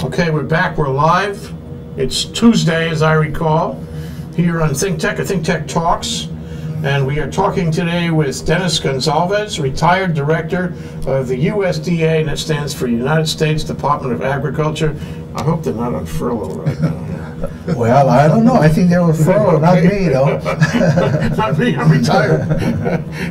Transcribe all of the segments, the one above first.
Okay, we're back. We're live. It's Tuesday, as I recall, here on ThinkTech, or ThinkTech Talks. And we are talking today with Dennis Gonsalves, retired director of the USDA, and that stands for United States Department of Agriculture. I hope they're not on furlough right now. Well, I don't know. I think they were furlough, not me, though. Not me, I'm retired.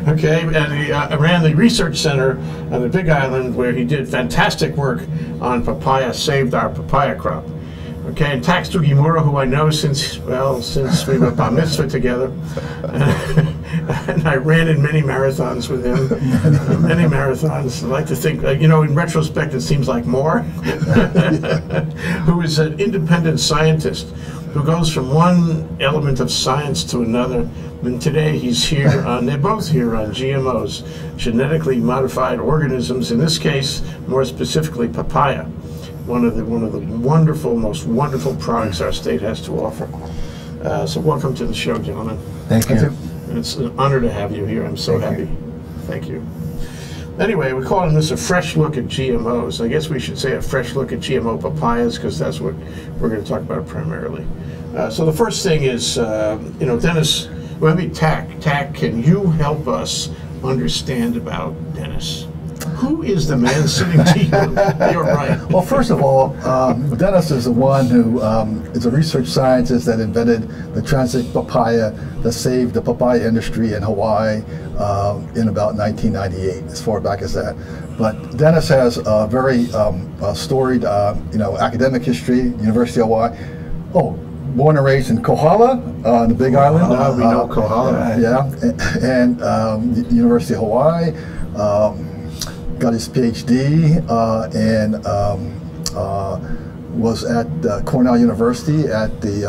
Okay, and he ran the research center on the Big Island, where he did fantastic work on papaya, saved our papaya crop. Okay, and Tax Tugimura, who I know since we were bar mitzvah together, and I ran in many marathons with him, many marathons. I like to think, you know, in retrospect, it seems like more. Who is an independent scientist who goes from one element of science to another. And today he's here on, they're both here on GMOs, genetically modified organisms, in this case, more specifically papaya. One of the wonderful, most wonderful products our state has to offer. So welcome to the show, gentlemen. Thank you. It's an honor to have you here. I'm so happy. Thank you. Anyway, we're calling this a fresh look at GMOs. I guess we should say a fresh look at GMO papayas, because that's what we're going to talk about primarily. So the first thing is, you know, Dennis, well, maybe Tack, can you help us understand about Dennis? Who is the man sitting to your right? Well, first of all, Dennis is the one who is a research scientist that invented the transgenic papaya that saved the papaya industry in Hawaii in about 1998, as far back as that. But Dennis has a very storied, you know, academic history, University of Hawaii. Oh, born and raised in Kohala, on the Big Island. We know Kohala. Yeah, and University of Hawaii. Got his PhD and was at Cornell University at the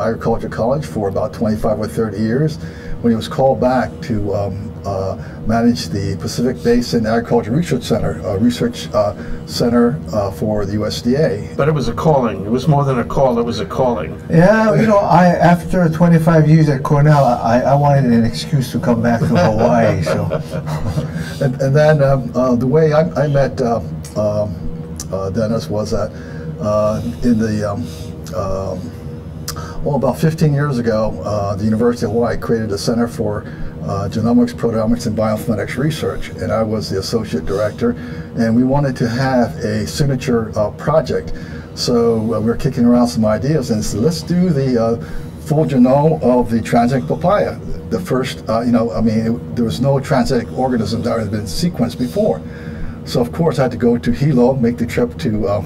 Agriculture College for about 25 or 30 years, when he was called back to manage the Pacific Basin Agriculture Research Center, for the USDA. But it was a calling. It was more than a call. It was a calling. Yeah, you know, after 25 years at Cornell, I wanted an excuse to come back to Hawaii. So, and then the way I met Dennis was that in the about 15 years ago, the University of Hawaii created a Center for Genomics, Proteomics, and Bioinformatics Research, and I was the associate director, and we wanted to have a signature project. So we were kicking around some ideas and said, let's do the full genome of the transgenic papaya. The first, you know, I mean, there was no transgenic organism that had been sequenced before. So of course I had to go to Hilo, make the trip to all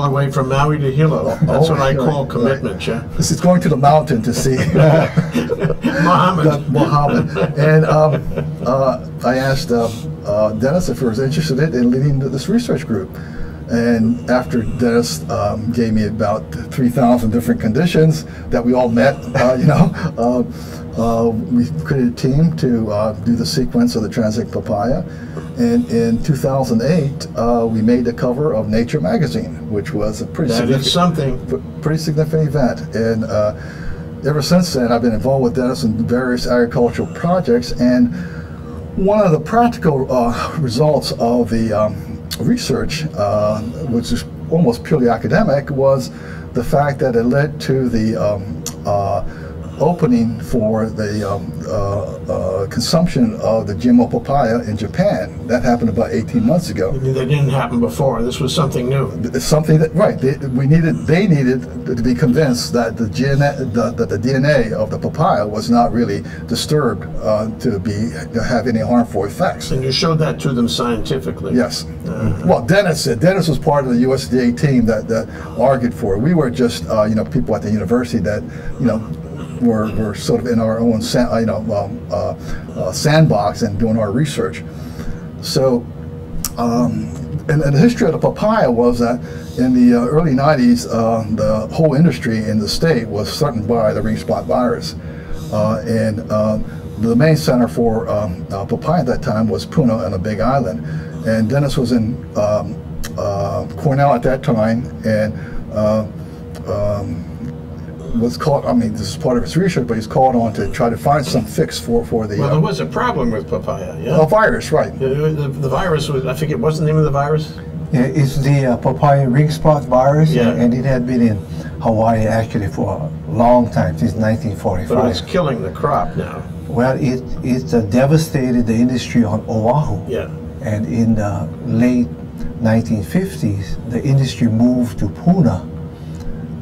the way from Maui to Hilo. That's what I call commitment, yeah. This is going to the mountain to see Muhammad. And I asked Dennis if he was interested in leading this research group. And after Dennis gave me about 3,000 different conditions that we all met, you know, we created a team to do the sequence of the transgenic papaya. And in 2008, we made the cover of Nature magazine, which was a pretty significant event. And ever since then, I've been involved with Dennis in various agricultural projects. And one of the practical results of the research, which is almost purely academic, was the fact that it led to the opening for the consumption of the Gmo papaya in Japan. That happened about 18 months ago. That didn't happen before. This was something new. It's something that, right, they needed to be convinced that the DNA of the papaya was not really disturbed to have any harmful effects. And you showed that to them scientifically. Yes. Well, Dennis was part of the USDA team that argued for it. We were just, you know, people at the university that, you know, were sort of in our own sandbox and doing our research. So, and the history of the papaya was that in the early 90s, the whole industry in the state was threatened by the Ringspot virus. And the main center for papaya at that time was Puna on the Big Island. And Dennis was in Cornell at that time, and was called, I mean, this is part of his research, but he's called on to try to find some fix for the... Well, there was a problem with papaya, yeah? A virus, right. The virus was, I forget, what's the name of the virus? It's the Papaya Ringspot virus, Yeah. and it had been in Hawaii actually for a long time, since 1945. But it's killing the crop now. Well, it devastated the industry on Oahu. Yeah. And in the late 1950s, the industry moved to Puna,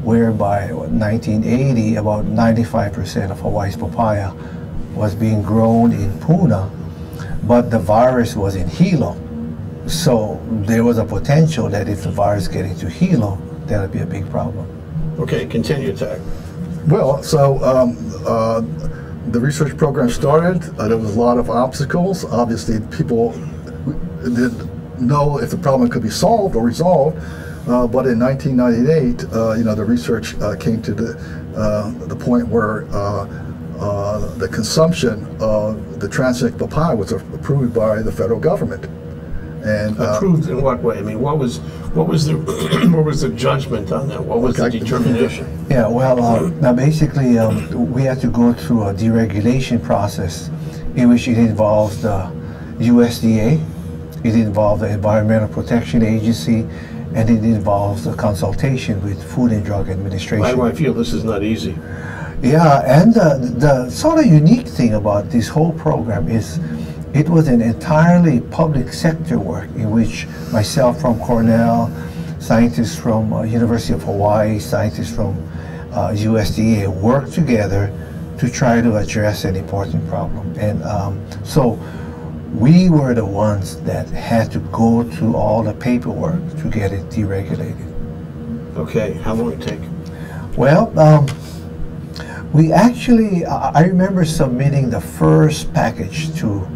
where by 1980, about 95% of Hawaii's papaya was being grown in Puna, but the virus was in Hilo. So there was a potential that if the virus get into Hilo, that would be a big problem. Okay, continue, Tech. Well, so the research program started. There was a lot of obstacles. Obviously, people didn't know if the problem could be solved or resolved. But in 1998, the research came to the point where the consumption of the transgenic papaya was approved by the federal government. And approved in what way? I mean, what was the what was the judgment on that? What was the determination? Yeah, well, now basically we had to go through a deregulation process in which it involved the USDA, it involved the Environmental Protection Agency, and it involves a consultation with Food and Drug Administration. Why do I feel this is not easy? Yeah, and the sort of unique thing about this whole program is it was an entirely public sector work in which myself from Cornell, scientists from University of Hawaii, scientists from USDA worked together to try to address an important problem. And so we were the ones that had to go through all the paperwork to get it deregulated. Okay, how long did it take? Well, we actually, I remember submitting the first package to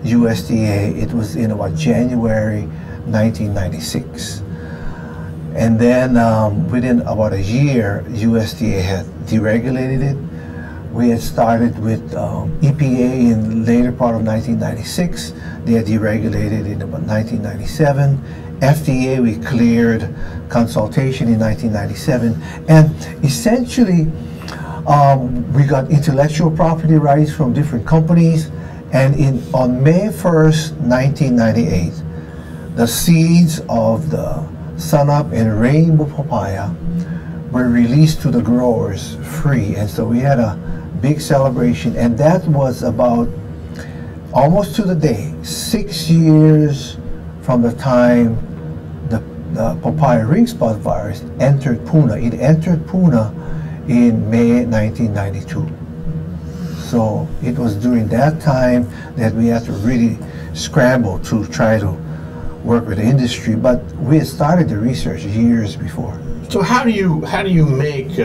USDA. It was in about January 1996. And then within about a year, USDA had deregulated it. We had started with EPA in the later part of 1996. They had deregulated in about 1997. FDA, we cleared consultation in 1997. And essentially, we got intellectual property rights from different companies. And on May 1st, 1998, the seeds of the Sunup and Rainbow papaya were released to the growers free. And so we had a big celebration, and that was about almost to the day, 6 years from the time the papaya ringspot virus entered Puna. It entered Puna in May 1992. So it was during that time that we had to really scramble to try to work with the industry, but we had started the research years before. So how do you make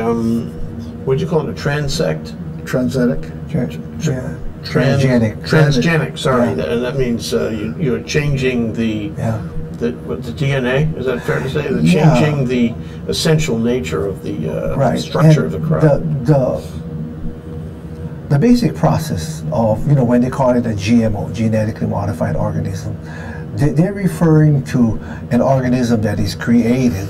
what do you call it, a transect? Transgenic. Transgenic. Sorry, Yeah. and that means you're changing the DNA. Is that fair to say? Changing the essential nature of the structure of the crop. The basic process of, when they call it a GMO, genetically modified organism, they're referring to an organism that is created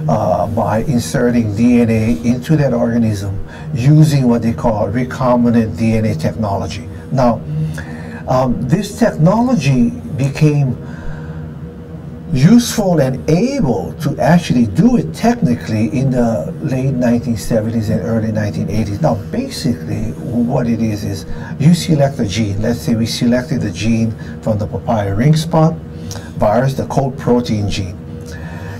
by inserting DNA into that organism using what they call recombinant DNA technology. Now, this technology became useful and able to actually do it technically in the late 1970s and early 1980s. Now, basically, what it is you select a gene. Let's say we selected the gene from the papaya ringspot virus, the coat protein gene.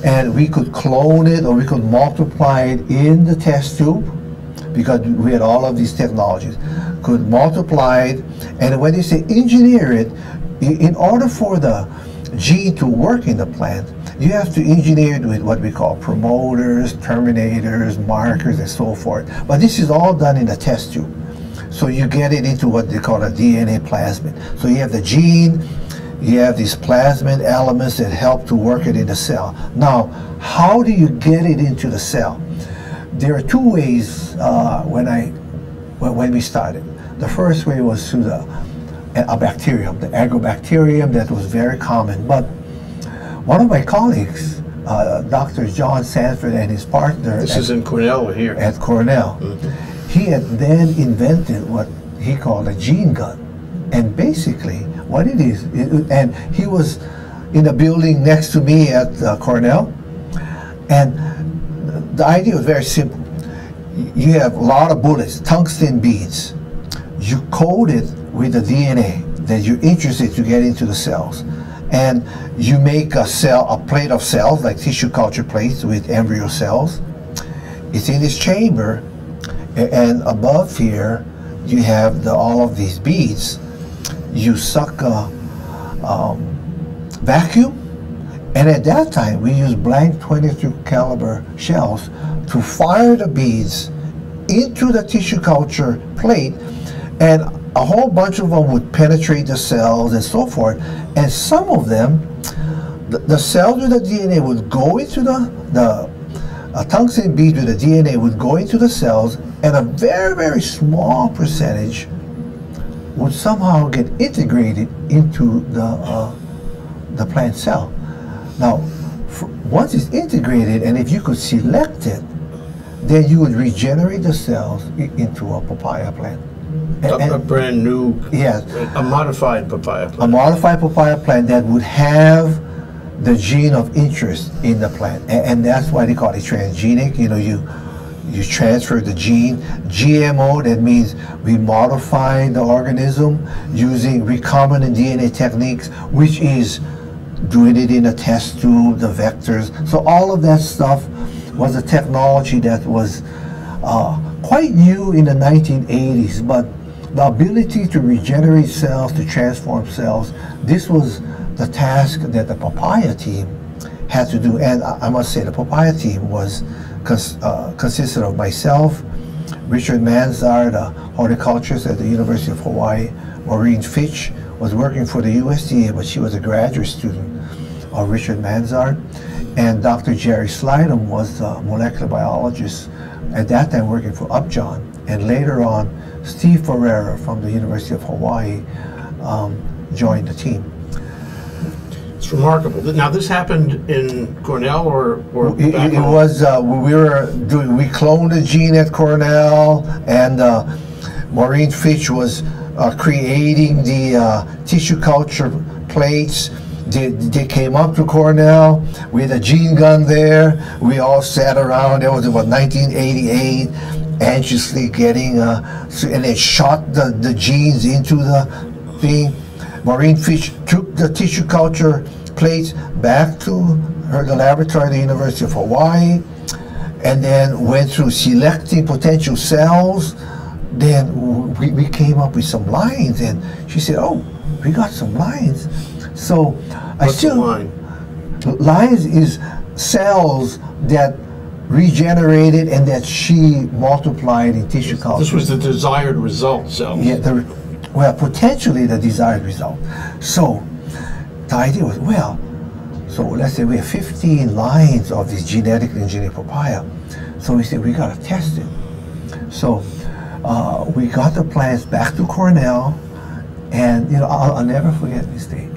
And we could clone it or we could multiply it in the test tube, because we had all of these technologies. Could multiply it, and when they say engineer it, in order for the gene to work in the plant, you have to engineer it with what we call promoters, terminators, markers, and so forth. But this is all done in the test tube. So you get it into what they call a DNA plasmid. So you have the gene, you have these plasmid elements that help to work it in the cell. Now, how do you get it into the cell? There are two ways when we started. The first way was through a bacterium, the agrobacterium, that was very common. But one of my colleagues, Dr. John Sanford, and his partner This is in Cornell here. at Cornell, he had then invented what he called a gene gun. And basically what it is, and he was in a building next to me at Cornell. And the idea was very simple. You have a lot of bullets, tungsten beads. You coat it with the DNA that you're interested to get into the cells. And you make a plate of cells, like tissue culture plates with embryo cells. It's in this chamber, and above here, you have all of these beads. You suck a vacuum, and at that time, we used blank 22 caliber shells to fire the beads into the tissue culture plate, and a whole bunch of them would penetrate the cells and so forth. And some of them, the cells with the DNA would go into the tungsten beads with the DNA would go into the cells, and a very, very small percentage would somehow get integrated into the plant cell. Now, once it's integrated, and if you could select it, then you would regenerate the cells into a papaya plant. A brand new, yes, a modified papaya plant. A modified papaya plant that would have the gene of interest in the plant, and that's why they call it transgenic. You know, you transfer the gene. GMO, that means we modify the organism using recombinant DNA techniques, which is doing it in a test tube, the vectors. So all of that stuff was a technology that was quite new in the 1980s, but the ability to regenerate cells, to transform cells, this was the task that the Papaya team had to do. And I must say, the Papaya team was consisted of myself, Richard Manzard, a horticulturist at the University of Hawaii. Maureen Fitch was working for the USDA, but she was a graduate student of Richard Manzard. And Dr. Jerry Slydom was a molecular biologist, at that time working for Upjohn. And later on, Steve Ferreira from the University of Hawaii joined the team. It's remarkable. Now, this happened in Cornell or back it home? was, we cloned the gene at Cornell, and Maureen Fitch was creating the tissue culture plates. They came up to Cornell with a gene gun there. We all sat around. It was about 1988, anxiously getting, and they shot the genes into the thing. Maureen Fitch took the tissue culture plates back to the laboratory at the University of Hawaii, and then went through selecting potential cells. Then we came up with some lines, and she said, "Oh, we got some lines." So What's a line? Lines is cells that regenerated and that she multiplied in tissue culture. This was the desired result cells. Yeah, well, potentially the desired result. So the idea was, well, so let's say we have 15 lines of this genetically engineered papaya. So we said, we got to test it. So we got the plants back to Cornell, and you know, I'll never forget this day.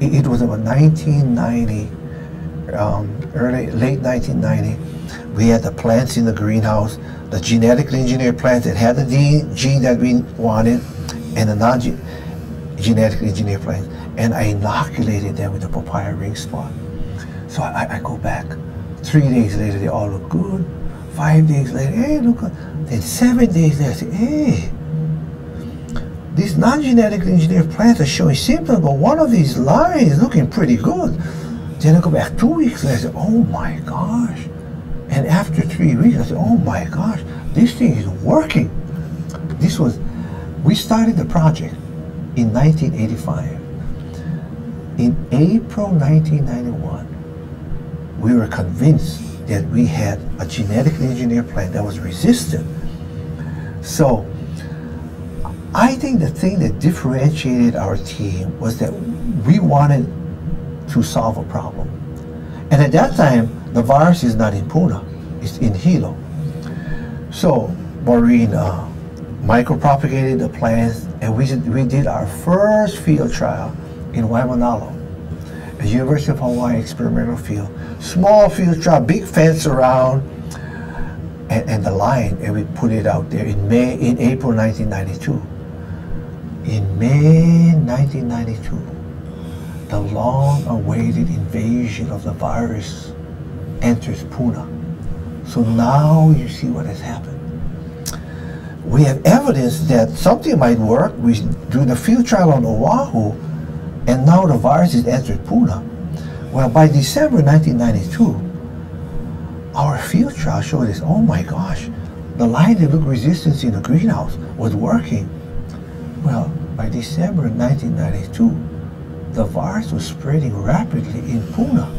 It was about 1990, late 1990. We had the plants in the greenhouse, the genetically engineered plants that had the gene that we wanted, and the non-genetically engineered plants. And I inoculated them with the papaya Ringspot. So I go back. 3 days later, they all look good. 5 days later, hey, look good. Then 7 days later, I say, hey, these non-genetically engineered plants are showing symptoms, but one of these lines is looking pretty good. Then I go back 2 weeks later, I say, oh my gosh. And after 3 weeks, I said, oh my gosh, this thing is working. We started the project in 1985. In April 1991, we were convinced that we had a genetically engineered plant that was resistant. So I think the thing that differentiated our team was that we wanted to solve a problem. And at that time, the virus is not in Puna, it's in Hilo. So Maureen micropropagated the plants, and we did our first field trial in Waimanalo, a University of Hawaii experimental field. Small field trial, big fence around, and the line, and we put it out there in April 1992. In May 1992, the long-awaited invasion of the virus enters Puna. So now you see what has happened. We have evidence that something might work. We do the field trial on Oahu, and now the virus has entered Puna. Well, by December 1992, our field trial showed us, oh my gosh, the light and look resistance in the greenhouse was working. Well, by December 1992, the virus was spreading rapidly in Puna.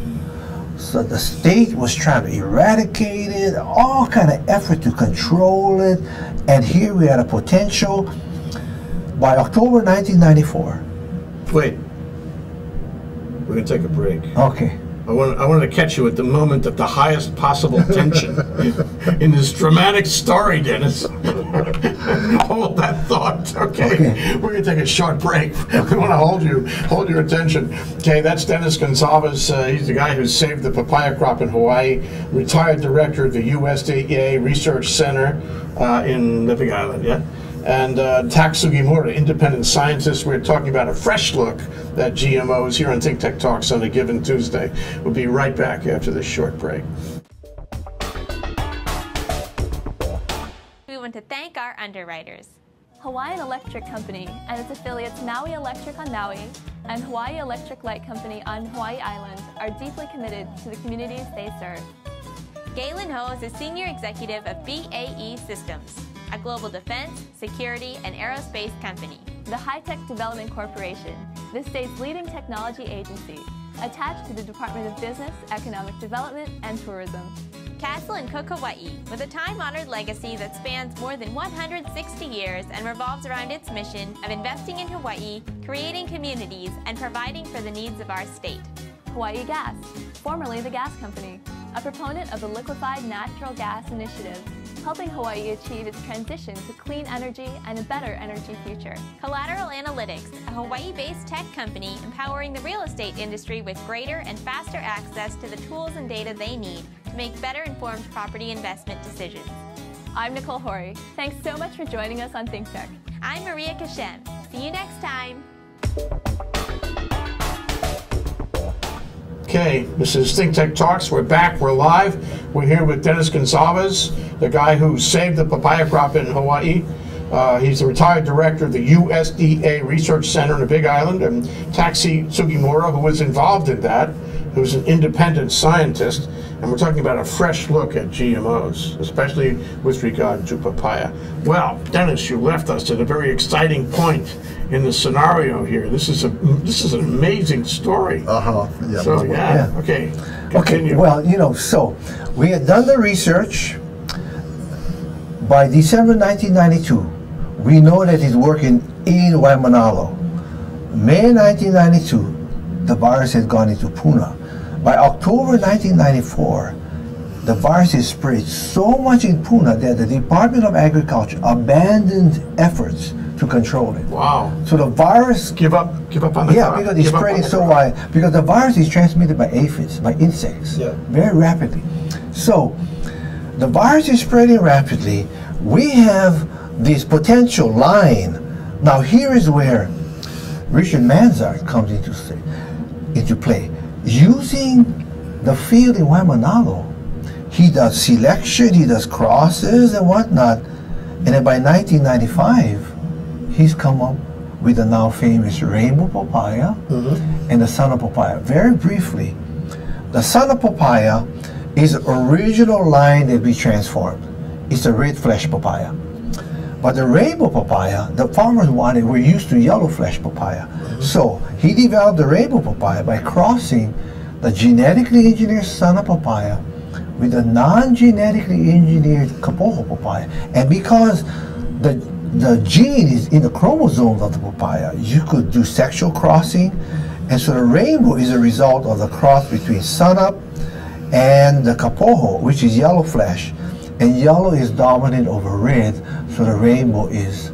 So the state was trying to eradicate it, all kind of effort to control it, and here we had a potential. By October 1994. Wait, we're going to take a break. Okay. I wanted to catch you at the moment of the highest possible tension in this dramatic story, Dennis. Hold that thought, okay? We're going to take a short break. We want to hold your attention. Okay, that's Dennis Gonsalves. He's the guy who saved the papaya crop in Hawaii, retired director of the USDA Research Center in the Big Island, yeah? And Tak Sugimura, independent scientist. We're talking about a fresh look at GMOs here on ThinkTech Talks on a given Tuesday. We'll be right back after this short break. We want to thank our underwriters. Hawaiian Electric Company and its affiliates Maui Electric on Maui and Hawaii Electric Light Company on Hawaii Island are deeply committed to the communities they serve. Galen Ho is a senior executive of BAE Systems, a global defense, security, and aerospace company. The High-Tech Development Corporation, the state's leading technology agency, attached to the Department of Business, Economic Development, and Tourism. Castle and Cook Hawaii, with a time-honored legacy that spans more than 160 years and revolves around its mission of investing in Hawaii, creating communities, and providing for the needs of our state. Hawaii Gas, formerly the Gas Company, a proponent of the Liquefied Natural Gas Initiative, helping Hawaii achieve its transition to clean energy and a better energy future. Collateral Analytics, a Hawaii-based tech company empowering the real estate industry with greater and faster access to the tools and data they need to make better informed property investment decisions. I'm Nicole Horry. Thanks so much for joining us on ThinkTech. I'm Maria Kashem. See you next time. Okay, this is ThinkTech Talks. We're back. We're live. We're here with Dennis Gonsalves, the guy who saved the papaya crop in Hawaii. He's the retired director of the USDA Research Center in the Big Island, and Tak Sugimura, who was involved in that, who's an independent scientist. And we're talking about a fresh look at GMOs, especially with regard to papaya. Well, Dennis, you left us at a very exciting point in the scenario here. This is an amazing story. Yeah. So yeah. Okay. Continue. Okay. Well, you know, so we had done the research. By December 1992, we know that it's working in Waimanalo. May 1992, the virus had gone into Puna. By October 1994, the virus is spread so much in Puna that the Department of Agriculture abandoned efforts to control it. Wow. So the virus... Give up on the crop. Because it's spreading so wide. Because the virus is transmitted by aphids, by insects, very rapidly. So the virus is spreading rapidly. We have this potential line. Now here is where Richard Manzard comes into play. Using the field in Waimanalo, he does selection, he does crosses and whatnot. And then by 1995, he's come up with the now famous rainbow papaya and the son of papaya. Very briefly, the son of papaya is the original line that we transformed. It's a red flesh papaya. But the rainbow papaya, the farmers were used to yellow flesh papaya. So he developed the rainbow papaya by crossing the genetically engineered son of papaya with the non-genetically engineered kapoho papaya. And because the gene is in the chromosomes of the papaya, you could do sexual crossing. And so the rainbow is a result of the cross between sunup and the kapoho, which is yellow flesh. And yellow is dominant over red, so the rainbow is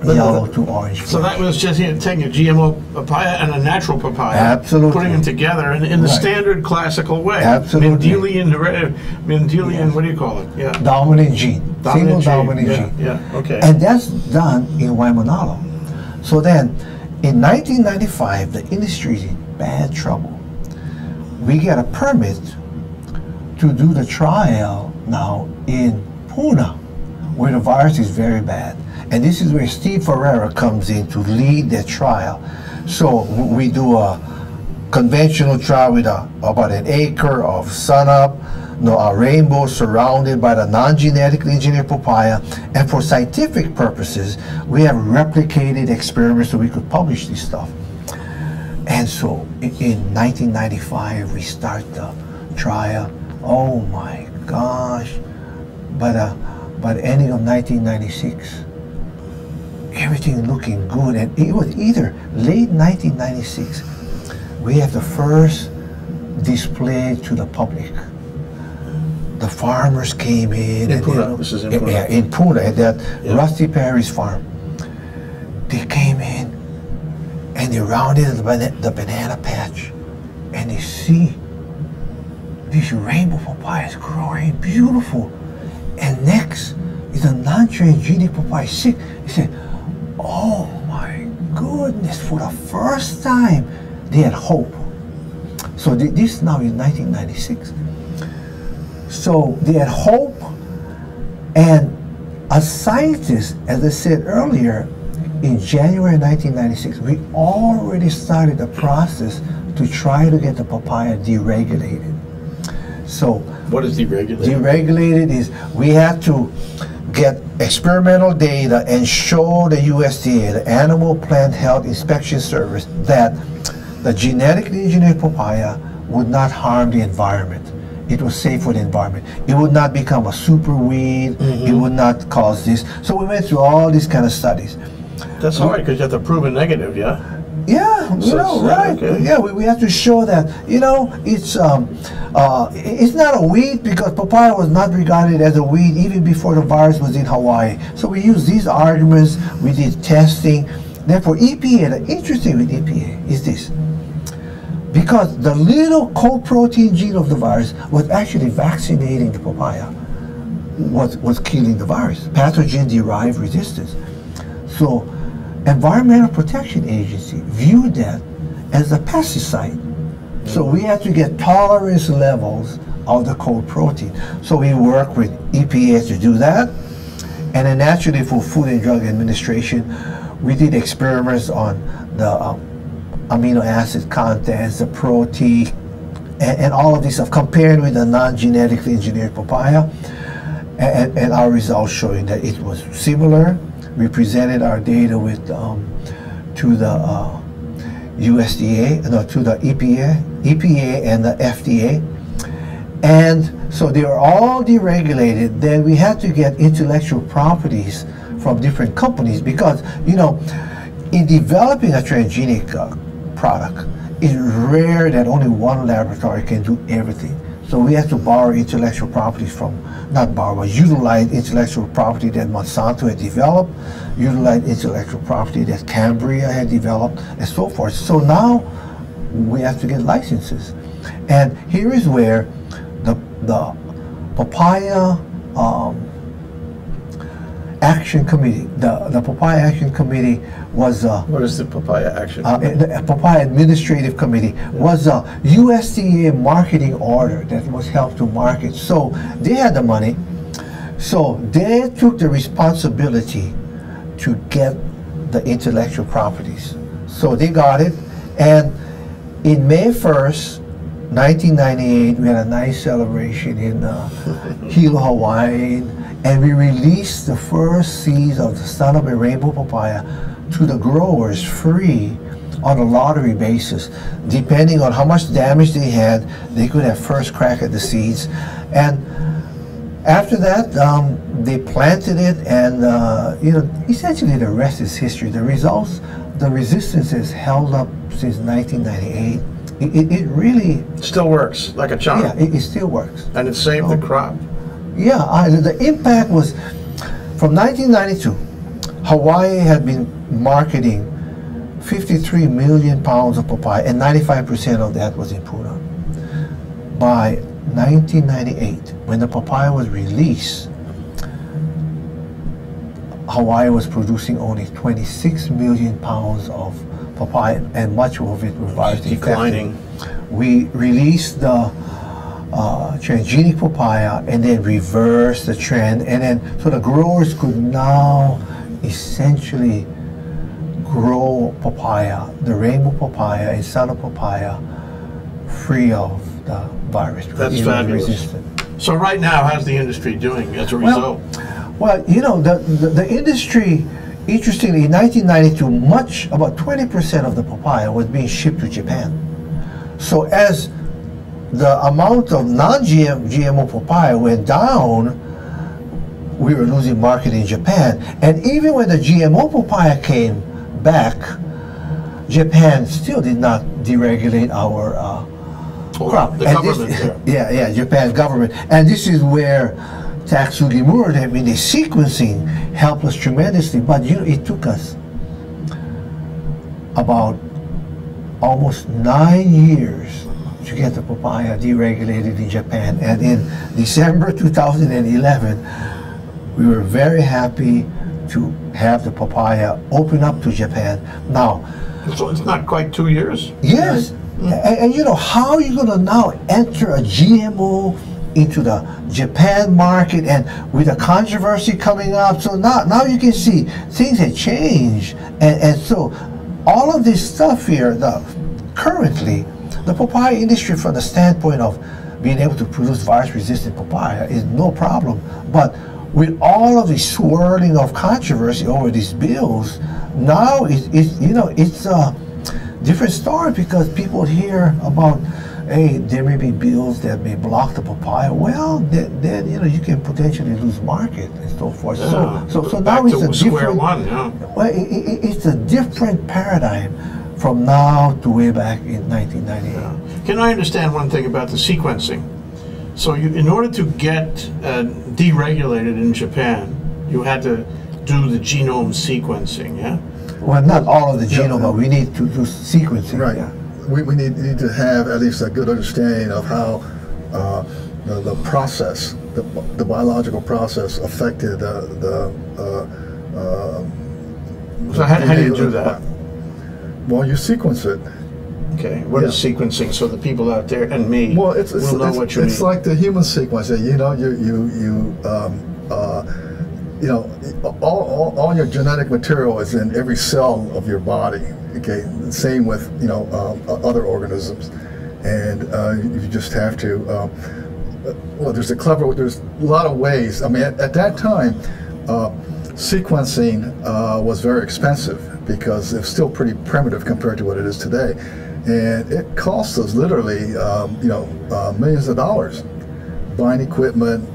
yellow to orange flesh. So that was just taking a GMO papaya and a natural papaya, absolutely, putting them together in the standard classical way. Absolutely. Mendelian, what do you call it? Yeah. Dominant gene. Single dominant gene. Yeah, okay. And that's done in Waimanalo. So then, in 1995, the industry bad trouble. We get a permit to do the trial now in Pune, where the virus is very bad. And this is where Steve Ferreira comes in to lead the trial. So we do a conventional trial with about an acre of sunup, a rainbow surrounded by the non-genetically engineered papaya. And for scientific purposes, we have replicated experiments so we could publish this stuff. And so in 1995, we start the trial. Oh my gosh. By the ending of 1996, everything looking good. And it was either late 1996, we have the first display to the public. The farmers came in. In Pune, this is in Pune. Yeah, in Pune, at that Rusty Perry's farm. They came in and they rounded the banana patch and they see these rainbow papayas growing beautiful. And next is a non-transgenic papaya sick. He said, oh my goodness, for the first time, they had hope. So this now is 1996. So they had hope, and as scientists, as I said earlier, in January 1996, we already started the process to try to get the papaya deregulated. So what is deregulated? Deregulated is we had to get experimental data and show the USDA, the Animal Plant Health Inspection Service, that the genetically engineered papaya would not harm the environment. It was safe for the environment. It would not become a super weed. It would not cause this. So we went through all these kind of studies. That's hard because you have to prove a negative, yeah? Yeah, right. Okay. Yeah, we have to show that, it's not a weed because papaya was not regarded as a weed even before the virus was in Hawaii. So we used these arguments, we did testing. Therefore, EPA, the interesting with EPA is this. Because the little co-protein gene of the virus was actually vaccinating the papaya, was killing the virus, pathogen-derived resistance. So Environmental Protection Agency viewed that as a pesticide. So we had to get tolerance levels of the co-protein. So we worked with EPA to do that. And then naturally for Food and Drug Administration, we did experiments on the amino acid contents, the protein, and all of this stuff, comparing with the non-genetically engineered papaya, and our results showing that it was similar. We presented our data with to the USDA, to the EPA and the FDA, and so they were all deregulated. Then we had to get intellectual properties from different companies because in developing a transgenic product, it's rare that only one laboratory can do everything. So we had to borrow intellectual properties from, not borrow, but utilize intellectual property that Monsanto had developed, utilize intellectual property that Cambria had developed, and so forth. So now we have to get licenses. And here is where the Papaya Action Committee, the Papaya Action Committee was what is the Papaya Action the Papaya Administrative Committee was a USDA marketing order that was helped to market. So they had the money, so they took the responsibility to get the intellectual properties. So they got it, and in May 1st, 1998, we had a nice celebration in Hilo, Hawaii, and we released the first seeds of the Sunup and Rainbow Papaya to the growers free on a lottery basis. Depending on how much damage they had, they could have first crack at the seeds. And after that, they planted it, and essentially the rest is history. The results, the resistance has held up since 1998. It really still works like a charm. Yeah, it still works. And it saved the crop. Yeah, the impact was from 1992. Hawaii had been marketing 53 million pounds of papaya, and 95% of that was in Pune. By 1998, when the papaya was released, Hawaii was producing only 26 million pounds of papaya, and much of it was virus Declining. infected. We released the transgenic papaya and then reversed the trend, and then so the growers could now essentially grow papaya, the rainbow papaya and sun papaya, free of the virus. That's fabulous. Resistant. So right now, how's the industry doing as a result? Well, you know, the industry, interestingly, in 1992, about 20% of the papaya was being shipped to Japan. So as the amount of non-GMO papaya went down, we were losing market in Japan. And even when the GMO papaya came back, Japan still did not deregulate our crop. The And government yeah, Japan's government. And this is where Sugimura, I mean, the sequencing helped us tremendously. But you know, it took us about almost 9 years to get the papaya deregulated in Japan. And in December 2011, we were very happy to have the papaya open up to Japan. Now, So it's not quite 2 years? yes, and you know, how are you going to now enter a GMO into the Japan market, and with a controversy coming up? So now you can see things have changed, and so all of this stuff here, currently, the papaya industry, from the standpoint of being able to produce virus-resistant papaya, is no problem. But with all of the swirling of controversy over these bills, now it's a different story, because people hear about, hey, there may be bills that may block the papaya. Well, then you know, you can potentially lose market and so forth. Yeah. So Back now it's to a square different. one, yeah. Well, it's a different paradigm from now to way back in 1998. Yeah. Can I understand one thing about the sequencing? So in order to get deregulated in Japan, you had to do the genome sequencing, yeah? Well, not all of the genome, but we need to do sequencing. Right. Yeah. We need to have at least a good understanding of how the process, the biological process, affected So how do you do that? Well, you sequence it. Okay, what is sequencing, so the people out there and me Well, it's will know what you mean? It's like the human sequence. You know, all your genetic material is in every cell of your body. Okay, same with other organisms, and you just have to. Well, there's a lot of ways. I mean, at that time, sequencing was very expensive because it's still pretty primitive compared to what it is today. And it costs us literally, millions of dollars, buying equipment,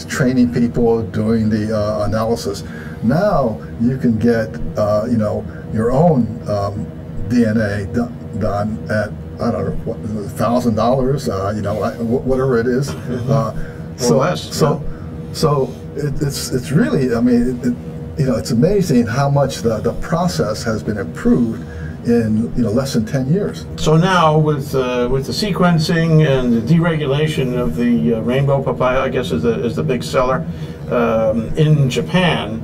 training people, doing the analysis. Now you can get, your own DNA done at, I don't know, what, $1,000, whatever it is. So it's really, I mean, it's amazing how much the process has been improved in less than 10 years. So now with the sequencing and the deregulation of the rainbow papaya, I guess is the big seller in Japan,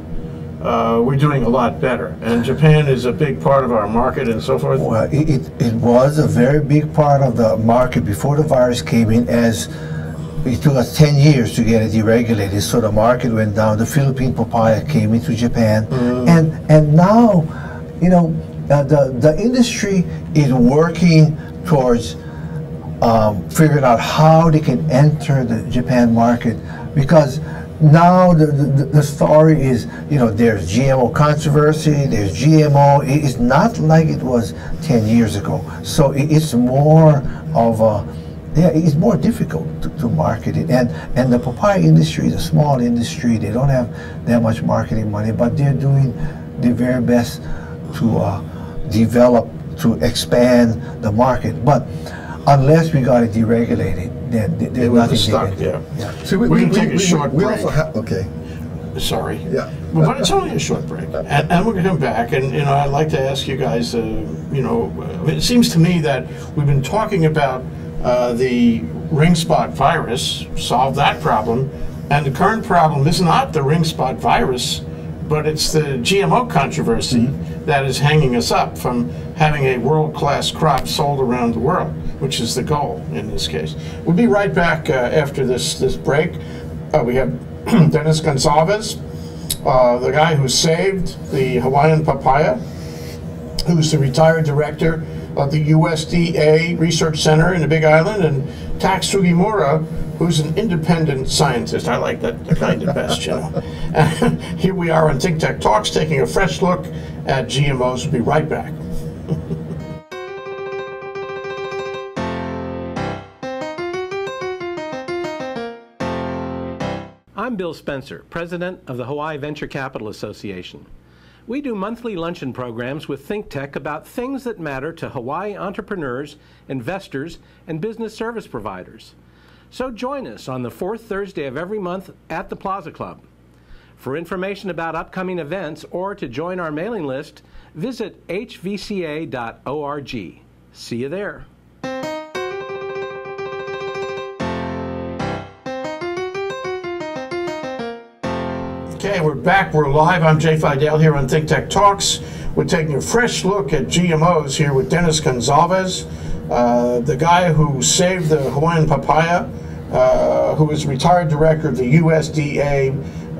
we're doing a lot better. And Japan is a big part of our market and so forth. Well, it was a very big part of the market before the virus came in, as it took us 10 years to get it deregulated. So the market went down. The Philippine papaya came into Japan, and now, the industry is working towards figuring out how they can enter the Japan market, because now the story is, there's Gmo controversy, there's GMO. It's not like it was 10 years ago. So it's more of a, it's more difficult to market it. And the papaya industry is a small industry. They don't have that much marketing money, but they're doing their very best to develop, to expand the market. But unless we got it deregulated, then there's nothing stuck. Yeah. So we can take a short break. We also have, okay. Sorry. Yeah. But it's only a short break, and we're going to come back. And I'd like to ask you guys. It seems to me that we've been talking about the Ringspot virus, solve that problem, and the current problem is not the Ringspot virus, but it's the GMO controversy that is hanging us up from having a world-class crop sold around the world, which is the goal in this case. We'll be right back after this break. We have Dennis Gonsalves, the guy who saved the Hawaiian papaya, who's the retired director of the USDA Research Center in the Big Island, and Tak Sugimura, who's an independent scientist. I like that kind of best, you know. And here we are on ThinkTech Talks, taking a fresh look at GMOs. We'll be right back. I'm Bill Spencer, president of the Hawaii Venture Capital Association. We do monthly luncheon programs with ThinkTech about things that matter to Hawaii entrepreneurs, investors, and business service providers. So join us on the fourth Thursday of every month at the Plaza Club. For information about upcoming events or to join our mailing list, visit hvca.org. See you there. Okay, we're back. We're live. I'm Jay Fidell here on ThinkTech Talks. We're taking a fresh look at GMOs here with Dennis Gonsalves, the guy who saved the Hawaiian papaya, who is retired director of the USDA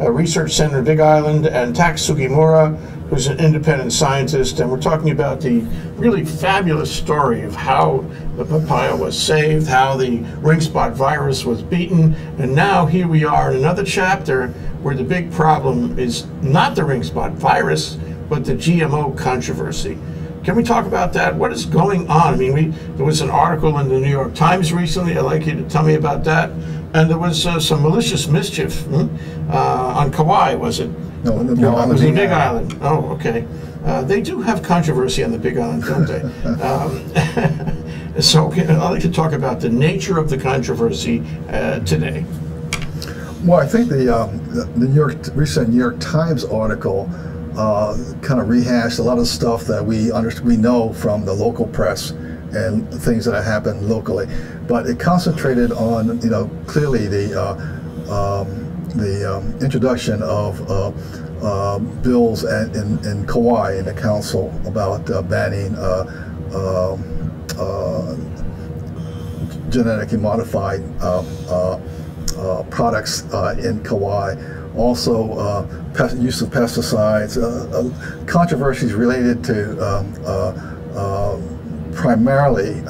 Research Center in Big Island, and Tak Sugimura, who's an independent scientist. And we're talking about the really fabulous story of how the papaya was saved, how the Ringspot virus was beaten, and now here we are in another chapter where the big problem is not the Ringspot virus, but the GMO controversy. Can we talk about that? What is going on? I mean, there was an article in the New York Times recently. I'd like you to tell me about that. And there was some malicious mischief on Kauai, was it? No, in the it was in Big Island. Oh, okay. They do have controversy on the Big Island, don't they? So I'd like to talk about the nature of the controversy today. Well, I think the recent New York Times article kind of rehashed a lot of stuff that we know from the local press and things that have happened locally, but it concentrated on, you know, clearly the introduction of bills in Kauai in the council about banning genetically modified products in Kauai. Also, use of pesticides, controversies related to primarily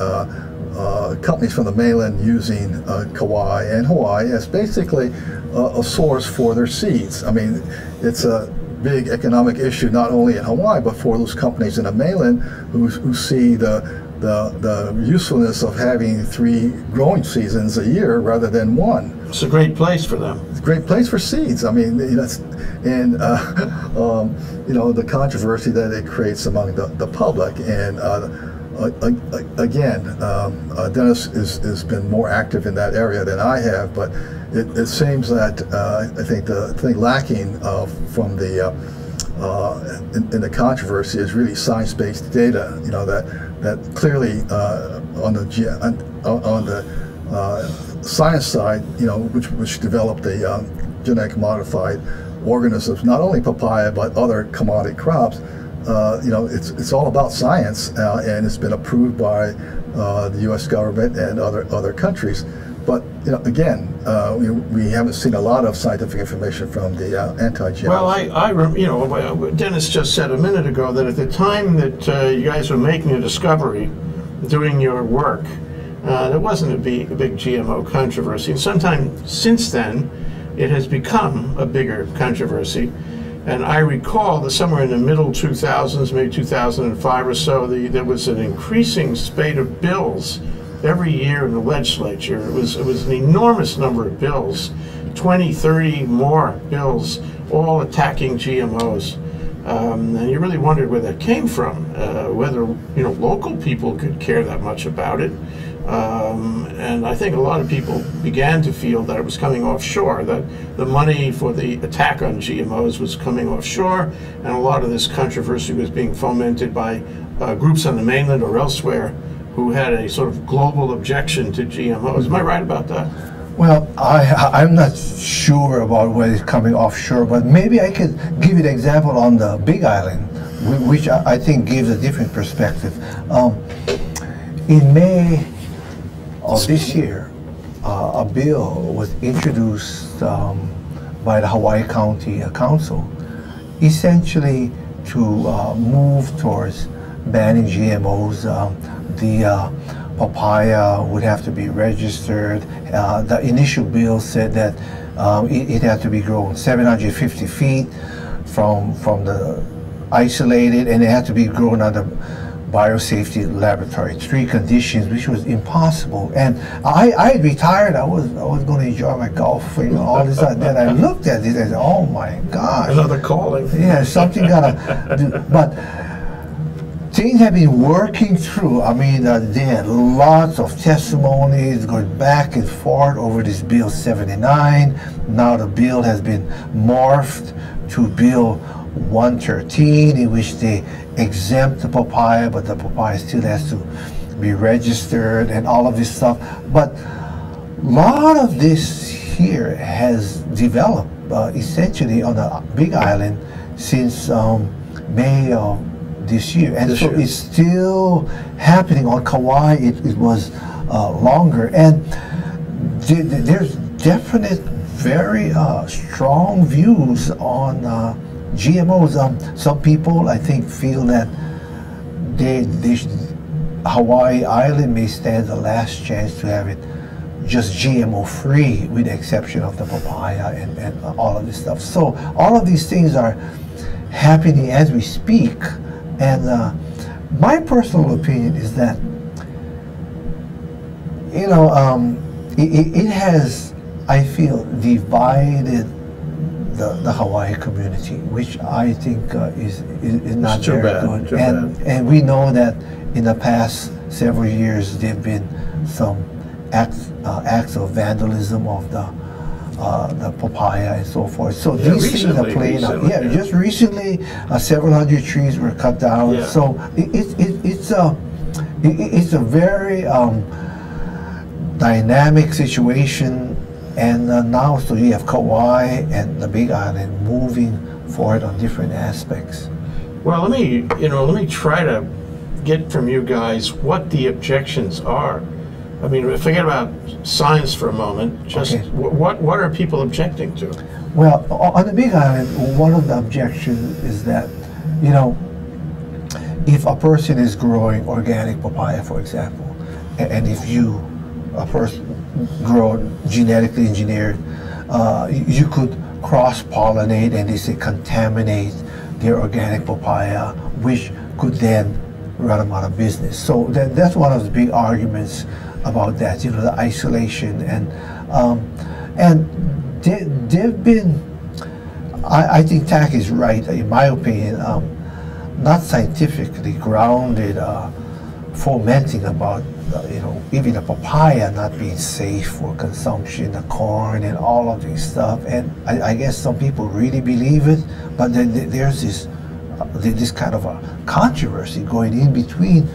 companies from the mainland using Kauai and Hawaii as basically a source for their seeds. I mean, it's a big economic issue not only in Hawaii but for those companies in the mainland who see the usefulness of having 3 growing seasons a year rather than 1. It's a great place for them. It's a great place for seeds. I mean, you know, and you know, the controversy that it creates among the public. And again, Dennis has been more active in that area than I have, but it seems that I think the thing lacking from the in the controversy is really science-based data. You know, that clearly on the science side, you know, which developed the genetic modified organisms, not only papaya but other commodity crops. You know, it's all about science, and it's been approved by the U.S. government and other countries. But you know, again, we haven't seen a lot of scientific information from the anti-GMO. Well, you know, Dennis just said a minute ago that at the time that you guys were making a discovery, doing your work, there wasn't a big GMO controversy. And sometime since then, it has become a bigger controversy. And I recall that somewhere in the middle 2000s, maybe 2005 or so, there was an increasing spate of bills every year in the legislature. It was an enormous number of bills, 20, 30 more bills, all attacking GMOs. And you really wondered where that came from, whether, you know, local people could care that much about it. And I think a lot of people began to feel that it was coming offshore, that the money for the attack on GMOs was coming offshore, and a lot of this controversy was being fomented by groups on the mainland or elsewhere who had a sort of global objection to GMOs. Am I right about that? Well, I'm not sure about where it's coming offshore, but maybe I could give you an example on the Big Island, which I think gives a different perspective. In May of this year, a bill was introduced by the Hawaii County Council, essentially to move towards banning GMOs. The papaya would have to be registered. The initial bill said that it had to be grown 750 feet from the isolated, and it had to be grown under biosafety laboratory, 3 conditions, which was impossible. And I retired. I was going to enjoy my golf, you know, all this. And then I looked at it and said, "Oh my gosh, another calling." Yeah, something gotta do. But things have been working through. I mean, they had lots of testimonies going back and forth over this Bill 79. Now the bill has been morphed to Bill 113, in which they exempt the papaya, but the papaya still has to be registered and all of this stuff. But a lot of this here has developed essentially on the Big Island since May of this year, and so it's still happening. On Kauai it was longer, and there's definite very strong views on GMOs. Some people, I think, feel that Hawaii Island may stand the last chance to have it just GMO free, with the exception of the papaya and all of this stuff. So all of these things are happening as we speak. And my personal opinion is that, you know, it has, I feel, divided the Hawaii community, which I think is not very good. And we know that in the past several years there have been some acts of vandalism of the papaya and so forth. So these things are playing out. Yeah, just recently, several hundred trees were cut down. Yeah. So it's a very dynamic situation. And now, so you have Kauai and the Big Island moving forward on different aspects. Well, let me try to get from you guys what the objections are. I mean, forget about science for a moment. Just okay. What are people objecting to? Well, on the Big Island, one of the objections is that, you know, if a person is growing organic papaya, for example, and if a person grow genetically engineered, you could cross-pollinate and they say contaminate their organic papaya, which could then run them out of business. So that's one of the big arguments about that, you know, the isolation. And they've been, I think TAC is right, in my opinion, not scientifically grounded, fomenting about, you know, even the papaya not being safe for consumption, the corn and all of this stuff. And I guess some people really believe it, but then there's this kind of a controversy going in between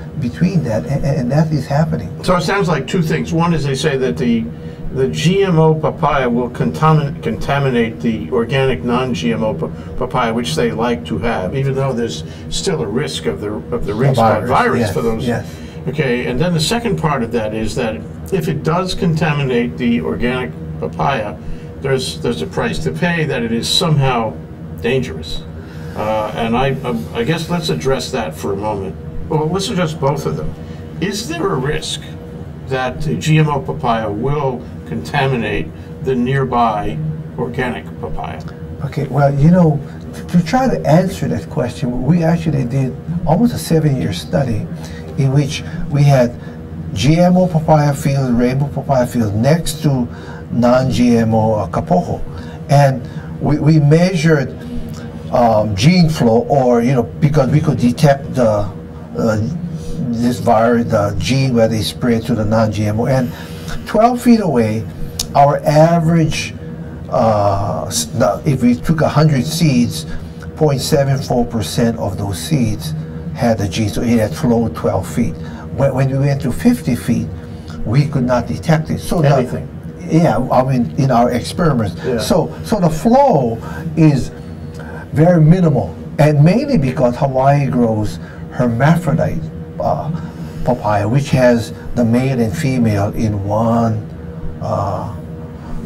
that, and that is happening. So it sounds like two things. One is they say that the GMO papaya will contaminate the organic non-GMO papaya, which they like to have, even though there's still a risk of the Ringspot virus yes, for those. Yes. Okay, and then the second part of that is that if it does contaminate the organic papaya, there's a price to pay, that it is somehow dangerous. And I guess let's address that for a moment. Well, let's address both of them. Is there a risk that the GMO papaya will contaminate the nearby organic papaya? Okay, well, you know, to try to answer that question, we actually did almost a 7-year study in which we had GMO papaya fields, rainbow papaya fields next to non-GMO kapoho. And we measured gene flow, or, you know, because we could detect this virus, the gene where they spread to the non-GMO. And 12 feet away, our average, if we took 100 seeds, 0.74% of those seeds had the gene, so it had flowed 12 feet. When we went to 50 feet, we could not detect it. So anything. Yeah, I mean, in our experiments. Yeah. So the flow is very minimal, and mainly because Hawaii grows hermaphrodite papaya, which has the male and female in one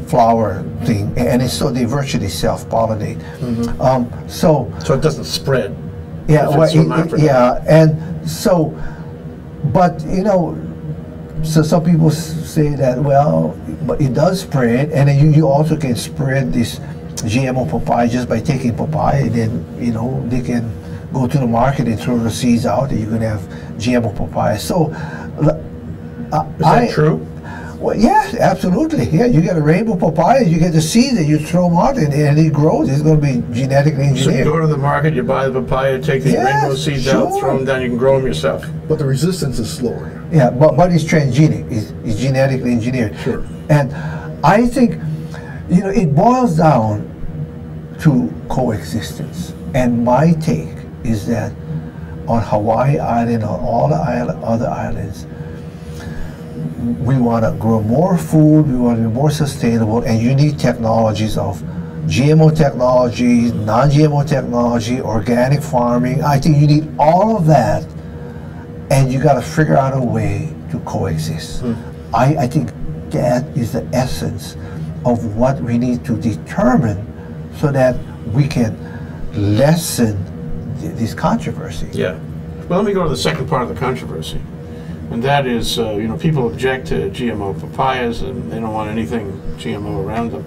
flower thing, and so they virtually self-pollinate. So it doesn't spread. yeah, if it's hermaphrodite. yeah, and so, but you know, so some people say that, well, but it does spread, and then you also can spread this GMO papaya just by taking papaya, and then, you know, they can go to the market and throw the seeds out, and you can have GMO papaya. So, Is that true? Well, yeah, absolutely. Yeah, you get a rainbow papaya, you get the seeds, and you throw them out, and it grows. It's going to be genetically engineered. So you go to the market, you buy the papaya, take the rainbow seeds out, throw them down, you can grow them yourself. But the resistance is slower. Yeah, but it's transgenic. It's genetically engineered. Sure. And I think, you know, it boils down to coexistence. And my take is that on Hawaii Island, on all the other islands, we want to grow more food, we want to be more sustainable, and you need technologies of GMO technology, non-GMO technology, organic farming. I think you need all of that, and you got to figure out a way to coexist. I think that is the essence of what we need to determine so that we can lessen this controversy. Yeah. Well, let me go to the second part of the controversy. And that is, you know, people object to GMO papayas and they don't want anything GMO around them.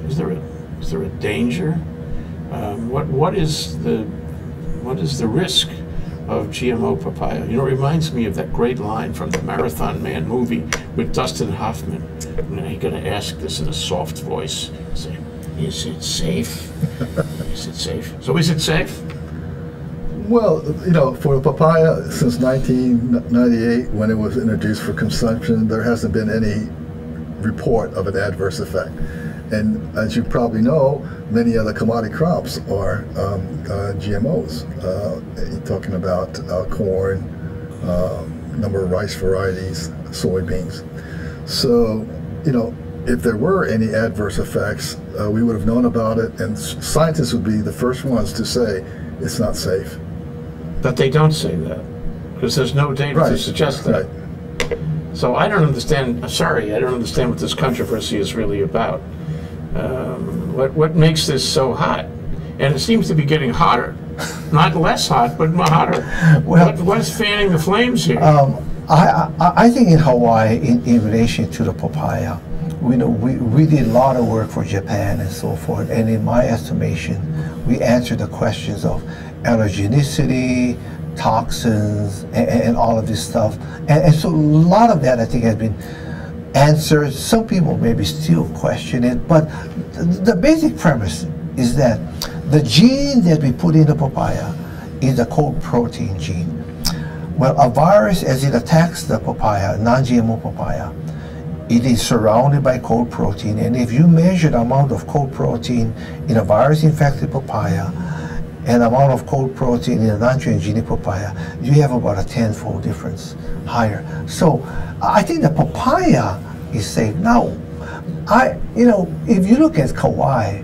Is there a danger? What is the risk of GMO papaya? You know, it reminds me of that great line from the Marathon Man movie with Dustin Hoffman. You know, he's going to ask this in a soft voice, say, "Is it safe? Is it safe?" So, is it safe? Well, you know, for the papaya, since 1998, when it was introduced for consumption, there hasn't been any report of an adverse effect. And as you probably know, many other commodity crops are GMOs. You're talking about corn, number of rice varieties, soybeans. So, you know, if there were any adverse effects, we would have known about it, and scientists would be the first ones to say it's not safe. But they don't say that, because there's no data to suggest that. Right. So I don't understand, sorry, I don't understand what this controversy is really about. What makes this so hot? And it seems to be getting hotter. Not less hot, but hotter. Well, what's fanning the flames here? I think in Hawaii, in relation to the papaya, we did a lot of work for Japan and so forth, and in my estimation, we answered the questions of allergenicity, toxins, and all of this stuff. And so a lot of that, I think, has been answered. Some people maybe still question it, but the basic premise is that the gene that we put in the papaya is a cold protein gene. Well, a virus, as it attacks the papaya, non-GMO papaya, it is surrounded by cold protein, and if you measure the amount of cold protein in a virus-infected papaya and amount of cold protein in a non-transgenic papaya, you have about a 10-fold difference higher. So I think the papaya is safe. Now, if you look at Kauai,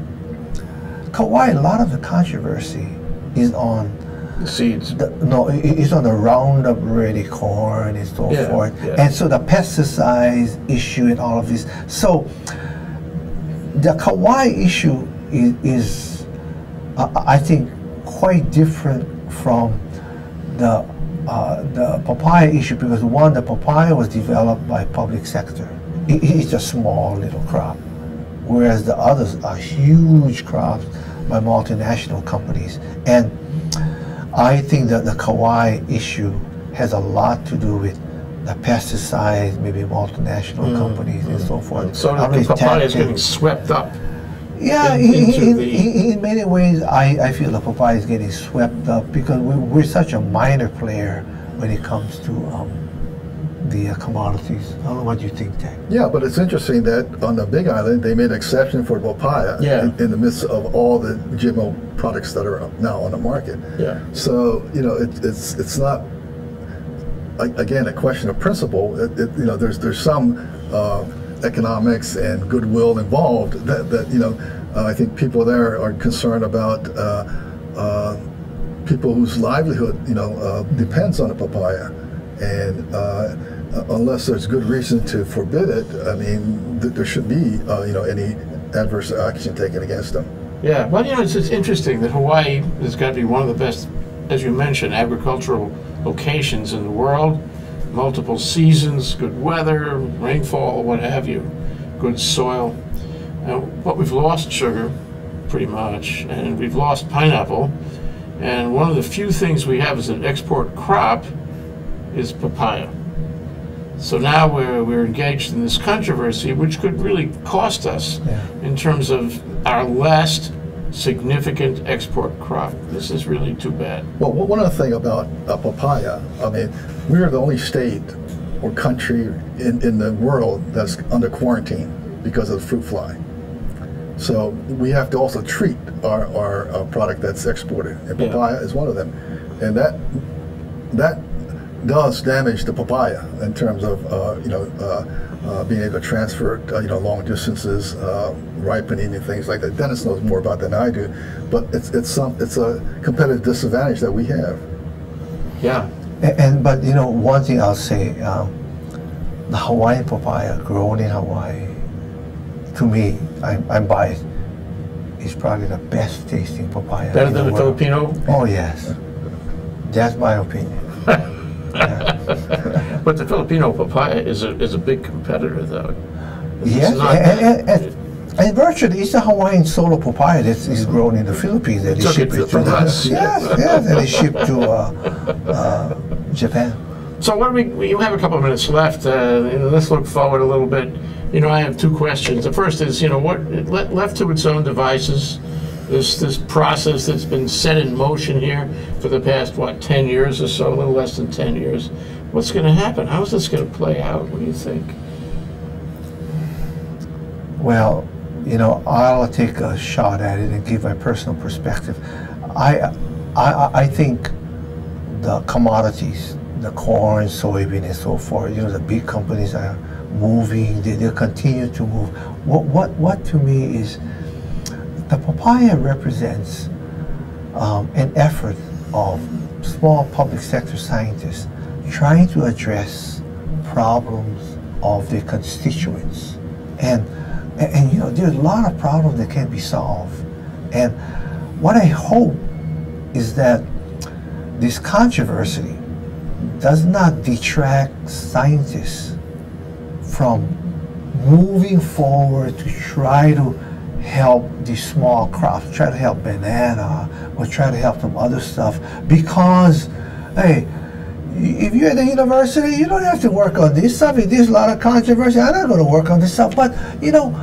a lot of the controversy is on the seeds. It's on the Roundup Ready corn and so forth. Yeah. And so the pesticides issue and all of this. So the Kauai issue is I think, quite different from the papaya issue, because one, the papaya was developed by public sector. It's a small little crop, whereas the others are huge crops by multinational companies. And I think that the Kauai issue has a lot to do with the pesticides, maybe multinational companies and so forth. So the papaya is getting swept up. Yeah, in many ways, I feel the papaya is getting swept up because we're such a minor player when it comes to the commodities. I don't know what you think, Tech. Yeah, but it's interesting that on the Big Island, they made an exception for papaya in the midst of all the GMO products that are now on the market. Yeah. So, it's not, again, a question of principle. There's some economics and goodwill involved, that you know, I think people there are concerned about people whose livelihood, you know, depends on the papaya, and unless there's good reason to forbid it, I mean, there should be, you know, any adverse action taken against them. Yeah, well, you know, it's interesting that Hawaii has got to be one of the best, as you mentioned, agricultural locations in the world. Multiple seasons, good weather, rainfall, what have you, good soil. But we've lost sugar, pretty much, and we've lost pineapple. And one of the few things we have as an export crop is papaya. So now we're engaged in this controversy, which could really cost us in terms of our last significant export crop. This is really too bad. Well, one other thing about papaya, I mean, we're the only state or country in the world that's under quarantine because of the fruit fly. So we have to also treat our product that's exported, and papaya is one of them. And that does damage the papaya in terms of you know, being able to transfer it, you know, long distances, ripening and things like that. Dennis knows more about that than I do, but it's a competitive disadvantage that we have. Yeah. But you know, one thing I'll say, the Hawaiian papaya grown in Hawaii, to me, I'm biased, is probably the best tasting papaya. Better than the Filipino? Oh yes, that's my opinion. But the Filipino papaya is a big competitor, though. Yes, and virtually it's a Hawaiian solo papaya that is grown in the Philippines. That is shipped to us. Yes, and it's shipped to Japan. So what do we have a couple of minutes left. Let's look forward a little bit. You know, I have two questions. The first is, you know, what left to its own devices, this process that's been set in motion here for the past, what, 10 years or so, a little less than 10 years. What's going to happen? How is this going to play out? What do you think? Well, you know, I'll take a shot at it and give my personal perspective. I think the commodities, the corn, soybean, and so forth, you know, the big companies are moving. They'll continue to move. What to me is the papaya represents an effort of small public sector scientists trying to address problems of their constituents, and you know, there's a lot of problems that can be solved. And what I hope is that this controversy does not detract scientists from moving forward to try to help these small crops, try to help banana, or try to help some other stuff. Because, hey, if you're at the university, you don't have to work on this stuff. If there's a lot of controversy, I'm not going to work on this stuff. But, you know,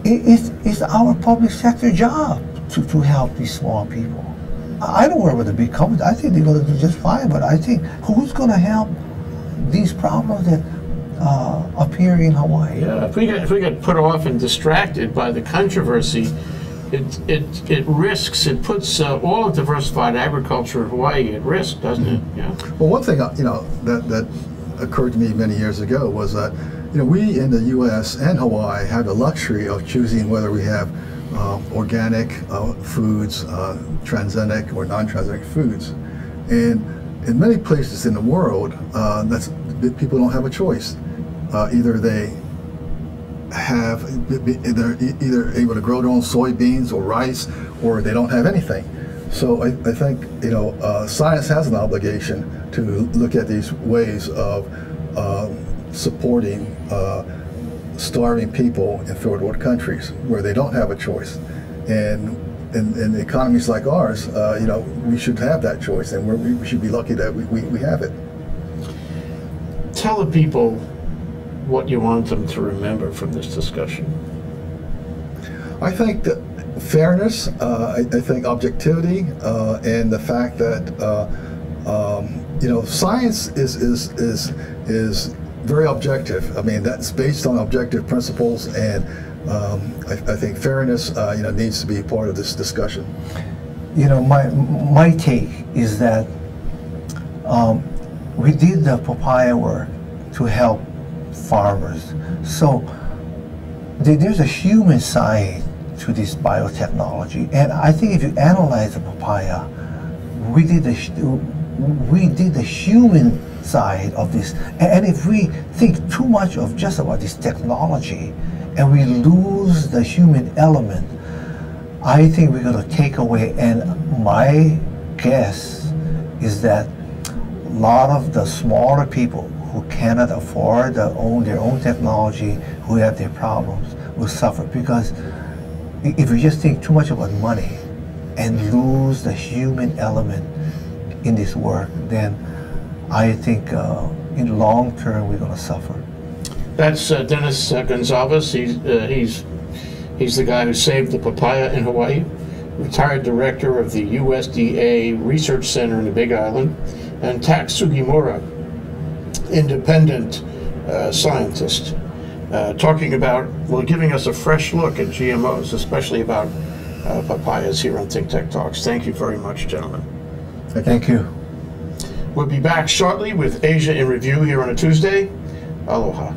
it's our public sector job to help these small people. I don't worry with the big companies. I think they're going to do just fine. But I think who's going to help these problems that appear in Hawaii? Yeah, if we get put off and distracted by the controversy, it risks, it puts all of diversified agriculture in Hawaii at risk, doesn't it? Yeah. Well, one thing, you know, that occurred to me many years ago was that, you know, we in the U.S. and Hawaii have the luxury of choosing whether we have organic foods, transgenic or non-transgenic foods, and in many places in the world, people don't have a choice. Either they're either able to grow their own soybeans or rice, or they don't have anything. So I think, you know, science has an obligation to look at these ways of supporting starving people in third world countries where they don't have a choice. And in economies like ours, you know, we should have that choice, and we should be lucky that we have it. Tell the people what you want them to remember from this discussion. I think that fairness, I think objectivity, and the fact that you know, science is very objective. I mean, that's based on objective principles, and I think fairness, you know, needs to be part of this discussion. You know, my take is that we did the papaya work to help farmers. So there's a human side to this biotechnology, and I think if you analyze the papaya, we did the human side of this. And if we think too much of just about this technology and we lose the human element, I think we're going to take away, and my guess is that a lot of the smaller people who cannot afford their own technology, who have their problems, will suffer. Because if we just think too much about money and lose the human element in this work, then I think in the long term we're going to suffer. That's Dennis Gonsalves. He's the guy who saved the papaya in Hawaii, retired director of the USDA Research Center in the Big Island, and Tak Sugimura, independent scientist, talking about, well, giving us a fresh look at GMOs, especially about papayas here on ThinkTech Talks. Thank you very much, gentlemen. Thank you. We'll be back shortly with Asia in Review here on a Tuesday. Aloha.